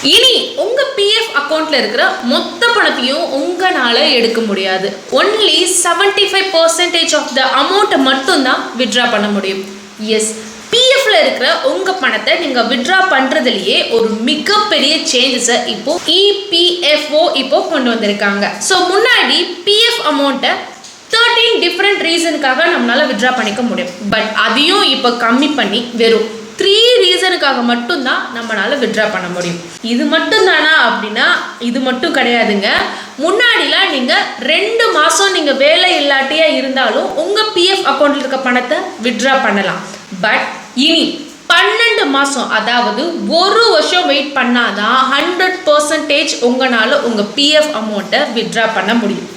இனி உங்க பிஎஃப் அக்கௌண்ட்ல இருக்கிற மொத்த பணத்தையும் உங்களால எடுக்க முடியாது. ஒன்லி 75% ஆஃப் த அமௌண்ட் மட்டும் தான் வித்ட்ரா பண்ண முடியும். எஸ், பிஎஃப்ல இருக்கிற உங்க பணத்தை நீங்க வித்ட்ரா பண்றதுலயே ஒரு மிகப்பெரிய சேஞ்சஸை இப்போ இபிஎஃப்ஓ இப்போ கொண்டு வந்திருக்காங்க. ஸோ முன்னாடி பிஎஃப் அமௌண்ட்டை 13 டிஃப்ரெண்ட் ரீசனுக்காக நம்மளால வித்ட்ரா பண்ணிக்க முடியும். பட் அதையும் இப்போ கம்மி பண்ணி வெறும் 3 ரீசனுக்காக மட்டும்தான் நம்மளால வித்ட்ரா பண்ண முடியும். இது மட்டும் தானா அப்படின்னா இது மட்டும் கிடையாதுங்க. முன்னாடிலாம் நீங்க 2 மாசம் நீங்க வேலை இல்லாட்டியா இருந்தாலும் உங்க பிஎஃப் அக்கௌண்ட்ல இருக்க பணத்தை வித்ட்ரா பண்ணலாம். பட் இனி 12 மாசம், அதாவது 1 வருஷம் வெயிட் பண்ணாதான் 100% உங்களால உங்க பிஎஃப் அமௌண்ட்டை வித்ட்ரா பண்ண முடியும்.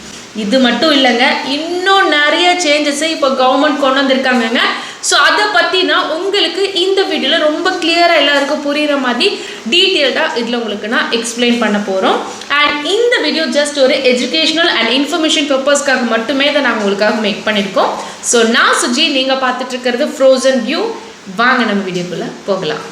இது மட்டும் இல்லைங்க, இன்னும் நிறைய சேஞ்சஸை இப்போ கவர்மெண்ட் கொண்டு வந்திருக்காங்கங்க. ஸோ அதை பற்றி நான் உங்களுக்கு இந்த வீடியோவில் ரொம்ப கிளியராக எல்லாருக்கும் புரிகிற மாதிரி டீட்டெயில்டாக இதில் உங்களுக்கு நான் எக்ஸ்பிளைன் பண்ண போகிறோம். அண்ட் இந்த வீடியோ ஜஸ்ட் ஒரு எஜுகேஷனல் அண்ட் இன்ஃபர்மேஷன் பர்பஸ்க்காக மட்டுமே தான் நாங்கள் உங்களுக்காக மேக் பண்ணியிருக்கோம். ஸோ நான் சுஜி, நீங்கள் பார்த்துட்டு இருக்கிறது ஃப்ரோசன் வியூ. வாங்க நம்ம வீடியோக்குள்ளே போகலாம்.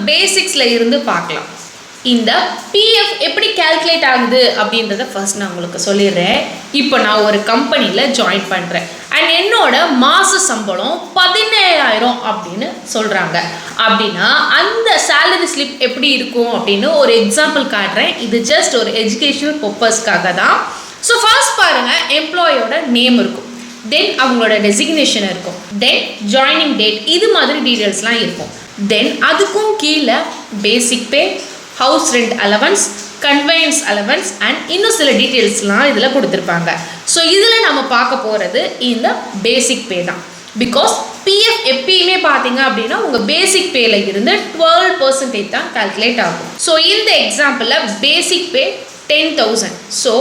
பேசிக்ஸ்ல இருந்து பார்க்கலாம். இந்த பிஎஃப் எப்படி கால்குலேட் ஆகுது அப்படின்றத ஃபர்ஸ்ட் நான் உங்களுக்கு சொல்லிடுறேன். இப்போ நான் ஒரு கம்பெனியில் ஜாயின் பண்ணுறேன் அண்ட் என்னோட மாத சம்பளம் 17,000 அப்படின்னு சொல்கிறாங்க. அப்படின்னா அந்த சேலரி ஸ்லிப் எப்படி இருக்கும் அப்படின்னு ஒரு எக்ஸாம்பிள் காட்டுறேன். இது ஜஸ்ட் ஒரு எஜுகேஷனல் பர்பஸ்க்காக தான். ஸோ ஃபர்ஸ்ட் பாருங்கள், எம்ப்ளாயோட நேம் இருக்கும், தென் அவங்களோட டெசிக்னேஷன் இருக்கும், தென் ஜாயினிங் டேட், இது மாதிரி டீட்டெயில்ஸ்லாம் இருக்கும். தென் அதுக்கும் கீழே basic pay, house rent allowance, conveyance allowance and இன்னும் சில டீட்டெயில்ஸ்லாம் இதில் கொடுத்துருப்பாங்க. ஸோ இதில் நம்ம பார்க்க போகிறது இந்த பேசிக் பே தான். பிகாஸ் பிஎஃப் எப்பயுமே பார்த்தீங்க அப்படின்னா உங்கள் பேசிக் பேல இருந்து 12% தான் கால்குலேட் ஆகும். ஸோ இந்த எக்ஸாம்பிளில் பேசிக் பே 10,000. ஸோ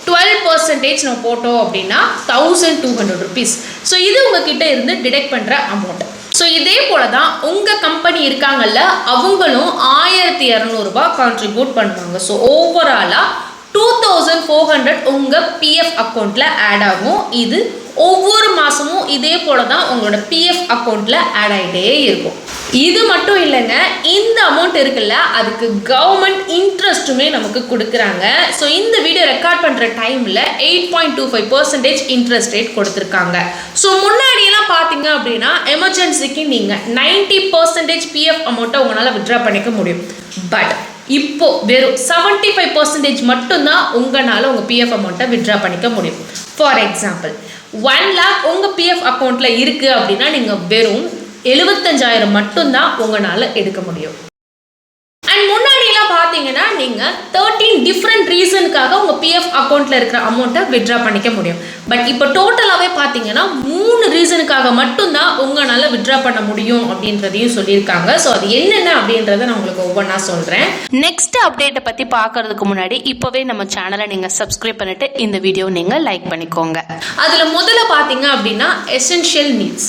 12% நம்ம போட்டோம் அப்படின்னா 1,200 rupees. ஸோ இது உங்ககிட்ட இருந்து டிடெக்ட் பண்ணுற அமௌண்ட். ஸோ இதே போல தான் உங்கள் கம்பெனி இருக்காங்கல்ல, அவங்களும் 1,200 ரூபாய் கான்ட்ரிபியூட் பண்ணுவாங்க. ஸோ ஓவராலாக 2,400 உங்கள் பிஎஃப் அக்கௌண்ட்டில் ஆட் ஆகும். இது ஒவ்வொரு மாதமும் இதே போல தான் உங்களோட பிஎஃப் அக்கௌண்ட்டில் ஆட் ஆகிட்டே இருக்கும். இது மட்டும் இல்லைங்க, இந்த அமௌண்ட் இருக்குல்ல, அதுக்கு கவர்மெண்ட் இன்ட்ரெஸ்ட்டுமே நமக்கு கொடுக்குறாங்க. ஸோ இந்த வீடியோ ரெக்கார்ட் பண்ணுற டைமில் 8.25% இன்ட்ரெஸ்ட் ரேட் கொடுத்துருக்காங்க. ஸோ முன்னாடியெல்லாம் பார்த்தீங்க அப்படின்னா எமர்ஜென்சிக்கு நீங்கள் 90% பிஎஃப் அமௌண்ட்டை உங்களால் வித்ட்ரா பண்ணிக்க முடியும். பட் இப்போ வெறும் 75% மட்டும்தான் உங்களால் உங்கள் பிஎஃப் அமௌண்ட்டை வித்ட்ரா பண்ணிக்க முடியும். ஃபார் எக்ஸாம்பிள் 1 lakh உங்கள் பிஎஃப் அக்கௌண்ட்டில் இருக்குது அப்படின்னா நீங்கள் வெறும் 75,000 மட்டும்தான் உங்களால் எடுக்க முடியும். அண்ட் முன்னாடியெல்லாம் பார்த்தீங்கன்னா நீங்கள் 13 டிஃப்ரெண்ட் ரீசனுக்காக உங்கள் பிஎஃப் அக்கௌண்ட்டில் இருக்கிற அமௌண்ட்டை வித்ட்ரா பண்ணிக்க முடியும். பட் இப்போ டோட்டலாகவே பார்த்தீங்கன்னா 3 ரீசனுக்காக மட்டும்தான் உங்களால் வித்ட்ரா பண்ண முடியும் அப்படின்றதையும் சொல்லியிருக்காங்க. ஸோ அது என்னென்ன அப்படின்றத நான் உங்களுக்கு ஒவ்வொன்றா சொல்கிறேன். நெக்ஸ்ட் அப்டேட்டை பற்றி பார்க்கறதுக்கு முன்னாடி இப்போவே நம்ம சேனலை நீங்கள் சப்ஸ்கிரைப் பண்ணிட்டு இந்த வீடியோ நீங்கள் லைக் பண்ணிக்கோங்க. அதில் முதல்ல பார்த்தீங்க அப்படின்னா எசென்ஷியல் நீட்ஸ்,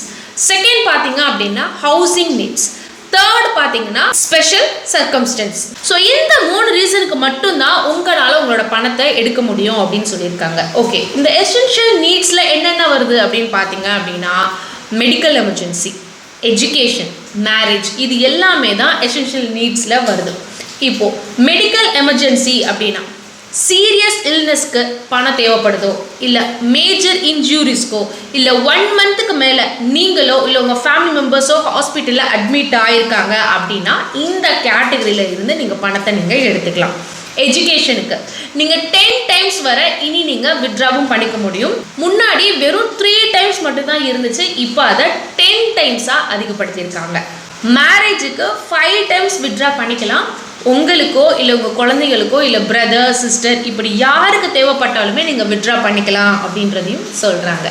செகண்ட் பார்த்தீங்க அப்படின்னா ஹவுசிங் நீட்ஸ், தேர்ட் பார்த்தீங்கன்னா ஸ்பெஷல் சர்க்கம்ஸ்டன்ஸ். ஸோ இந்த 3 ரீசனுக்கு மட்டும்தான் உங்களால் உங்களோட பணத்தை எடுக்க முடியும் அப்படின்னு சொல்லியிருக்காங்க. ஓகே, இந்த எசென்ஷியல் நீட்ஸில் என்னென்ன வருது அப்படின்னு பார்த்தீங்க அப்படின்னா மெடிக்கல் எமர்ஜென்சி, எஜுகேஷன், மேரேஜ், இது எல்லாமே தான் எசென்ஷியல் நீட்ஸில் வருது. இப்போது மெடிக்கல் எமர்ஜென்சி அப்படின்னா சீரியஸ் இல்னஸ்க்கு பணம் தேவைப்படுதோ, இல்லை மேஜர் இன்ஜூரிஸ்க்கோ, இல்லை 1 monthக்கு மேலே நீங்களோ இல்லை உங்கள் ஃபேமிலி மெம்பர்ஸோ ஹாஸ்பிட்டலில் அட்மிட் ஆகிருக்காங்க அப்படின்னா இந்த கேட்டகரியில் இருந்து நீங்கள் பணத்தை நீங்கள் எடுத்துக்கலாம். எஜுகேஷனுக்கு நீங்கள் 10 times வரை இனி நீங்கள் வித்ட்ராவும் பண்ணிக்க முடியும். முன்னாடி வெறும் 3 times மட்டும்தான் இருந்துச்சு, இப்போ அதை 10 timesஆக அதிகப்படுத்தியிருக்காங்க. மேரேஜுக்கு 5 times வித்ட்ரா பண்ணிக்கலாம். உங்களுக்கோ இல்லை உங்கள் குழந்தைகளுக்கோ இல்லை பிரதர் சிஸ்டர் இப்படி யாருக்கு தேவைப்பட்டாலுமே நீங்கள் வித்ட்ரா பண்ணிக்கலாம் அப்படின்றதையும் சொல்கிறாங்க.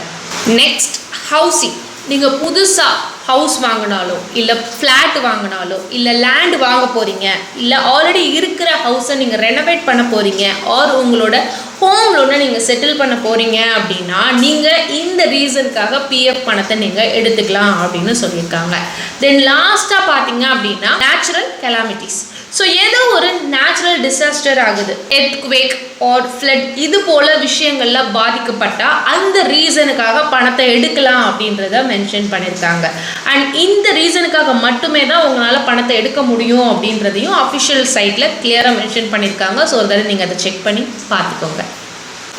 Next housing. நீங்கள் புதுசாக ஹவுஸ் வாங்கினாலோ இல்லை ஃப்ளாட் வாங்கினாலோ இல்லை லேண்ட் வாங்க போகிறீங்க, இல்லை ஆல்ரெடி இருக்கிற ஹவுஸை நீங்கள் ரெனோவேட் பண்ண போகிறீங்க, ஆர் உங்களோட ஹோம் லோனை நீங்கள் செட்டில் பண்ண போகிறீங்க அப்படின்னா நீங்கள் இந்த ரீசனுக்காக பிஎஃப் பணத்தை நீங்கள் எடுத்துக்கலாம் அப்படின்னு சொல்லியிருக்காங்க. தென் லாஸ்ட்டாக பார்த்தீங்க அப்படின்னா நேச்சுரல் கெலாமிட்டிஸ். ஸோ ஏதோ ஒரு நேச்சுரல் டிசாஸ்டர் ஆகுது, எர்த்குவேக் ஆர் ஃப்ளட், இது போல் விஷயங்களில் பாதிக்கப்பட்டால் அந்த ரீசனுக்காக பணத்தை எடுக்கலாம் அப்படின்றத மென்ஷன் பண்ணியிருக்காங்க. அண்ட் இந்த ரீசனுக்காக மட்டுமே தான் உங்களால் பணத்தை எடுக்க முடியும் அப்படின்றதையும் அஃபிஷியல் சைட்டில் கிளியராக மென்ஷன் பண்ணியிருக்காங்க. ஸோ அதனால் நீங்கள் அதை செக் பண்ணி பார்த்துக்கோங்க.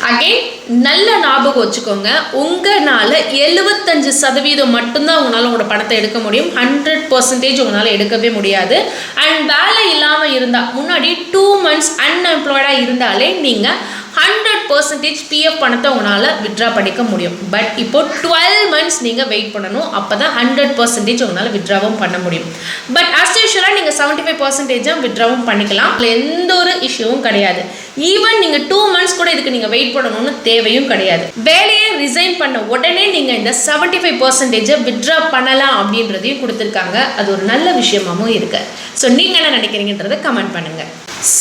அகெயின் நல்ல ஞாபகம் வச்சுக்கோங்க, உங்களால் 75% மட்டும்தான் உங்களால் உங்களோட பணத்தை எடுக்க முடியும். 100% உங்களால் எடுக்கவே முடியாது. அண்ட் வேலை இல்லாமல் இருந்தால், முன்னாடி 2 months அன்எம்ப்ளாய்டாக இருந்தாலே நீங்கள் 100% பிஎஃப் பணத்தை உங்களால் வித்ட்ரா பண்ணிக்க முடியும். பட் இப்போ 12 months நீங்கள் வெயிட் பண்ணணும், அப்போ தான் 100% உங்களால் வித்ட்ராவும் பண்ண முடியும். பட் அஸ் யூஷுவலாக நீங்கள் 75% வித்ட்ராவும் பண்ணிக்கலாம், எந்த ஒரு இஷ்யூவும் கிடையாது. ஈவன் நீங்கள் 2 months கூட இதுக்கு நீங்கள் வெயிட் பண்ணணும்னு தேவையும் கிடையாது. வேலையை ரிசைன் பண்ண உடனே நீங்கள் இந்த 75% வித்ட்ரா பண்ணலாம் அப்படின்றதையும் கொடுத்துருக்காங்க. அது ஒரு நல்ல விஷயமாகவும் இருக்கு. ஸோ நீங்கள் என்ன நினைக்கிறீங்கன்றதை கமெண்ட் பண்ணுங்கள்.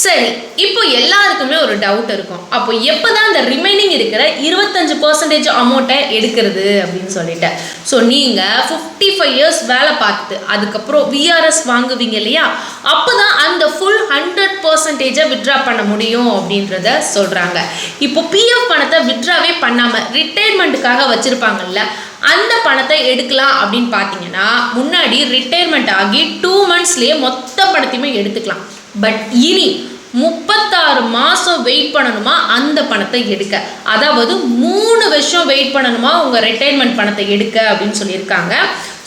சரி, இப்போ எல்லாருக்குமே ஒரு டவுட் இருக்கும், அப்போ எப்போ தான் இந்த ரிமைனிங் இருக்கிற 25% அமௌண்ட்டை எடுக்கிறது அப்படின்னு சொல்லிட்டு. ஸோ நீங்கள் 55 years வேலை பார்த்துட்டு அதுக்கப்புறம் விஆர்எஸ் வாங்குவீங்க இல்லையா, அப்போ தான் அந்த ஃபுல் 100% வித்ட்ரா பண்ண முடியும் அப்படின்றத சொல்கிறாங்க. இப்போ பிஎஃப் பணத்தை வித்ட்ராவே பண்ணாமல் ரிட்டையர்மெண்ட்டுக்காக வச்சுருப்பாங்கல்ல, அந்த பணத்தை எடுக்கலாம் அப்படின்னு பார்த்தீங்கன்னா முன்னாடி ரிட்டையர்மெண்ட் ஆகி 2 monthsலேயே மொத்த பணத்தையுமே எடுத்துக்கலாம். பட் இனி 36 மாதம் வெயிட் பண்ணணுமா அந்த பணத்தை எடுக்க, அதாவது 3 வருஷம் வெயிட் பண்ணணுமா உங்கள் ரிட்டையர்மெண்ட் பணத்தை எடுக்க அப்படின்னு சொல்லியிருக்காங்க.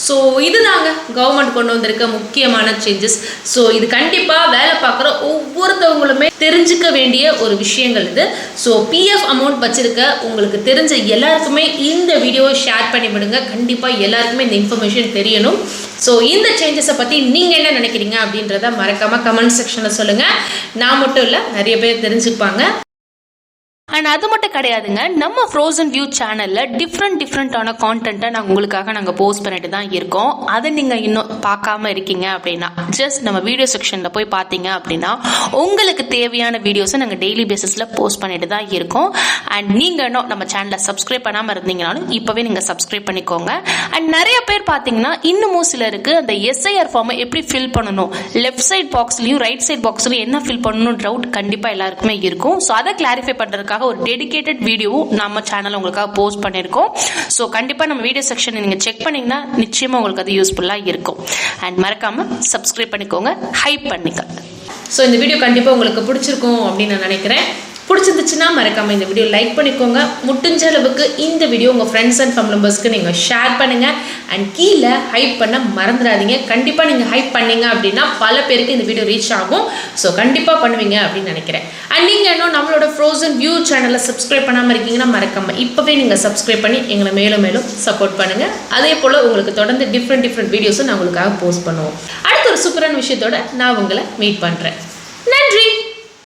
ஸோ இதுதாங்க கவர்மெண்ட் கொண்டு வந்திருக்க முக்கியமான சேஞ்சஸ். ஸோ இது கண்டிப்பாக வேலை பார்க்குற ஒவ்வொருத்தவங்களுமே தெரிஞ்சுக்க வேண்டிய ஒரு விஷயங்கள் இது. ஸோ பிஎஃப் அமௌண்ட் வச்சுருக்க உங்களுக்கு தெரிஞ்ச எல்லாருக்குமே இந்த வீடியோவை ஷேர் பண்ணி விடுங்க. கண்டிப்பாக எல்லாருக்குமே இந்த இன்ஃபர்மேஷன் தெரியணும். ஸோ இந்த சேஞ்சஸை பற்றி நீங்கள் என்ன நினைக்கிறீங்க அப்படின்றத மறக்காமல் கமெண்ட் செக்ஷனில் சொல்லுங்கள். நான் மட்டும் இல்லை, நிறைய பேர் தெரிஞ்சுப்பாங்க. அண்ட் அது மட்டும் கிடையாதுங்க, நம்ம ஃப்ரோசன் வியூ சேனலில் டிஃப்ரெண்டான கான்டென்ட்டை நாங்கள் போஸ்ட் பண்ணிட்டு தான் இருக்கோம். அதை நீங்கள் இன்னும் பார்க்காம இருக்கீங்க அப்படின்னா ஜஸ்ட் நம்ம வீடியோ செக்ஷனில் போய் பார்த்தீங்க அப்படின்னா உங்களுக்கு தேவையான வீடியோஸை நாங்கள் டெய்லி பேசிஸில் போஸ்ட் பண்ணிட்டு தான் இருக்கோம். அண்ட் நீங்கள் இன்னும் நம்ம சேனலை சப்ஸ்கிரைப் பண்ணாமல் இருந்தீங்கனாலும் இப்போவே நீங்கள் சப்ஸ்கிரைப் பண்ணிக்கோங்க. அண்ட் நிறைய பேர் பார்த்தீங்கன்னா இன்னமும் சிலருக்கு அந்த எஸ்ஐஆர் ஃபார்மை எப்படி ஃபில் பண்ணணும், லெஃப்ட் சைட் பாக்ஸ்லையும் ரைட் சைட் பாக்ஸ்லையும் என்ன ஃபில் பண்ணணும் டவுட் கண்டிப்பாக எல்லாருக்குமே இருக்கும். ஸோ அதை கிளாரிஃபை பண்ணுறதுக்காக ஒரு டெடிகேட்டட் வீடியோவும் நம்ம சேனல் உங்களுக்காக போஸ்ட் பண்ணியிருக்கோம். ஸோ கண்டிப்பாக நம்ம வீடியோ செக்ஷனை நீங்கள் செக் பண்ணிங்கன்னா நிச்சயமாக உங்களுக்கு அது யூஸ்ஃபுல்லாக இருக்கும். அண்ட் மறக்காமல் சப்ஸ்கிரைப் பண்ணிக்கோங்க, ஹைப் பண்ணிக்கோங்க. ஸோ இந்த வீடியோ கண்டிப்பாக உங்களுக்கு பிடிச்சிருக்கும் அப்படின்னு நான் நினைக்கிறேன். பிடிச்சிருந்துச்சுன்னா மறக்காமல் இந்த வீடியோ லைக் பண்ணிக்கோங்க. முடிஞ்ச அளவுக்கு இந்த வீடியோ உங்கள் ஃப்ரெண்ட்ஸ் அண்ட் ஃபேமிலி மெம்பர்ஸ்க்கு நீங்கள் ஷேர் பண்ணுங்கள். அண்ட் கீழே ஹைப் பண்ண மறந்துடாதீங்க. கண்டிப்பாக நீங்கள் ஹைப் பண்ணீங்க அப்படின்னா பல பேருக்கு இந்த வீடியோ ரீச் ஆகும். ஸோ கண்டிப்பாக பண்ணுவீங்க அப்படின்னு நினைக்கிறேன். அண்ட் நீங்கள் இன்னும் நம்மளோட ஃப்ரோசன் வியூ சேனலை சப்ஸ்கிரைப் பண்ணாமல் இருக்கீங்கன்னா மறக்காமல் இப்போவே நீங்கள் சப்ஸ்கிரைப் பண்ணி எங்களை மேலும் மேலும் சப்போர்ட் பண்ணுங்கள். அதே போல் உங்களுக்கு தொடர்ந்து டிஃப்ரெண்ட் வீடியோஸும் நான் உங்களுக்காக போஸ்ட் பண்ணுவோம். அடுத்த ஒரு சூப்பரான விஷயத்தோட நான் உங்களை மீட் பண்ணுறேன். நன்றி.